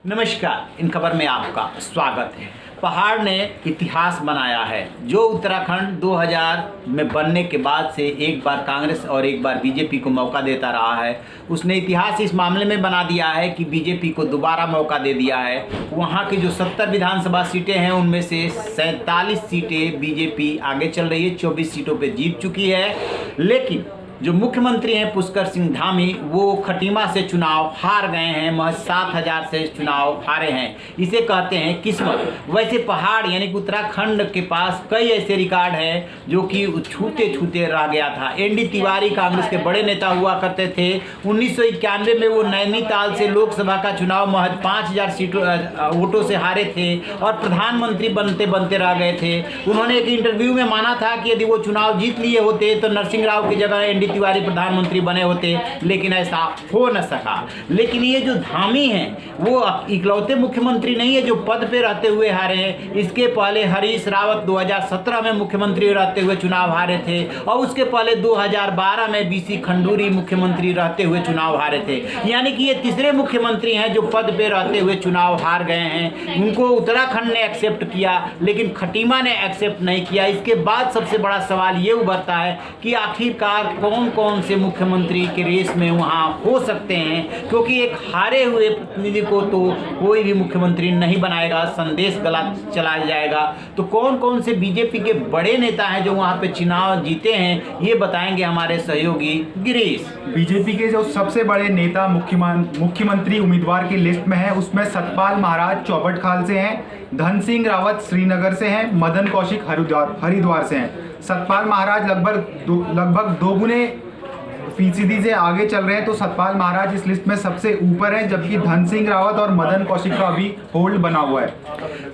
नमस्कार, इन खबर में आपका स्वागत है। पहाड़ ने इतिहास बनाया है। जो उत्तराखंड 2000 में बनने के बाद से एक बार कांग्रेस और एक बार बीजेपी को मौका देता रहा है, उसने इतिहास इस मामले में बना दिया है कि बीजेपी को दोबारा मौका दे दिया है। वहाँ की जो 70 विधानसभा सीटें हैं उनमें से 47 सीटें बीजेपी आगे चल रही है, 24 सीटों पर जीत चुकी है। लेकिन जो मुख्यमंत्री हैं पुष्कर सिंह धामी, वो खटीमा से चुनाव हार गए हैं, महज 7000 से चुनाव हारे हैं। इसे कहते हैं किस्मत। वैसे पहाड़ यानी कि उत्तराखंड के पास कई ऐसे रिकॉर्ड हैं जो कि छूते छूते रह गया था। एनडी तिवारी कांग्रेस के बड़े नेता हुआ करते थे। 1991 में वो नैनीताल से लोकसभा का चुनाव महज 5000 वोटों से हारे थे और प्रधानमंत्री बनते बनते रह गए थे। उन्होंने एक इंटरव्यू में माना था कि यदि वो चुनाव जीत लिए होते तो नरसिंह राव की जगह एनडी तिवारी प्रधानमंत्री बने होते, लेकिन ऐसा हो न सका। लेकिन ये जो धामी हैं वो इकलौते मुख्यमंत्री नहीं है जो पद पे रहते हुए हारे हैं। इसके पहले हरीश रावत 2017 में मुख्यमंत्री रहते हुए चुनाव हारे थे और उसके पहले 2012 में बीसी खंडूरी मुख्यमंत्री रहते हुए चुनाव हारे थे। यानी कि ये तीसरे मुख्यमंत्री हैं जो पद पे रहते हुए चुनाव हार गए हैं। उनको उत्तराखंड ने एक्सेप्ट किया लेकिन खटीमा ने एक्सेप्ट नहीं किया। इसके बाद सबसे बड़ा सवाल ये उभरता है कि आखिरकार कौन से मुख्यमंत्री के रेस में वहाँ हो सकते हैं, क्योंकि एक हारे हुए प्रतिनिधि को तो कोई भी मुख्यमंत्री नहीं बनाएगा, संदेश गलत चला जाएगा। तो कौन से बीजेपी के बड़े नेता हैं जो वहाँ पे चुनाव जीते हैं, ये बताएंगे हमारे सहयोगी गिरीश। बीजेपी के जो सबसे बड़े नेता मुख्यमंत्री उम्मीदवार की लिस्ट में है, उसमें सतपाल महाराज चौबटखाल से हैं, धन सिंह रावत श्रीनगर से हैं, मदन कौशिक हरिद्वार से हैं। सतपाल महाराज लगभग 2 गुने फीसदी से आगे चल रहे हैं, तो सतपाल महाराज इस लिस्ट में सबसे ऊपर हैं, जबकि धन सिंह रावत और मदन कौशिक का अभी होल्ड बना हुआ है।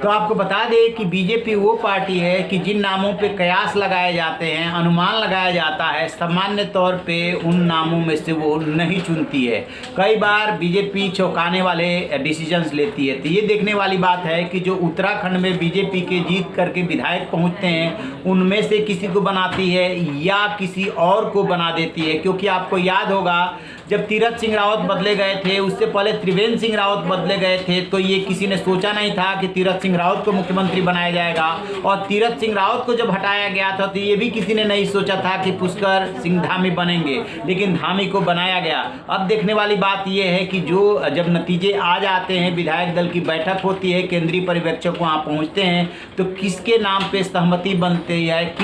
तो आपको बता दें कि बीजेपी वो पार्टी है कि जिन नामों पे कयास लगाए जाते हैं, अनुमान लगाया जाता है, सामान्य तौर पे उन नामों में से वो नहीं चुनती है। कई बार बीजेपी चौंकाने वाले डिसीजंस लेती है। तो ये देखने वाली बात है कि जो उत्तराखंड में बीजेपी के जीत करके विधायक पहुँचते हैं उनमें से किसी को बनाती है या किसी और को बना देती है। क्योंकि आपको याद होगा जब तीरथ सिंह रावत बदले गए थे, उससे पहले त्रिवेंद्र सिंह रावत बदले गए थे, तो ये किसी ने सोचा नहीं था कि तीरथ सिंह रावत को मुख्यमंत्री बनाया जाएगा। और तीरथ सिंह रावत को जब हटाया गया था तो ये भी किसी ने नहीं सोचा था कि पुष्कर सिंह धामी बनेंगे, लेकिन धामी को बनाया गया। अब देखने वाली बात ये है कि जो जब नतीजे आ जाते हैं, विधायक दल की बैठक होती है, केंद्रीय पर्यवेक्षक वहाँ पहुँचते हैं, तो किसके नाम पर सहमति बनती है,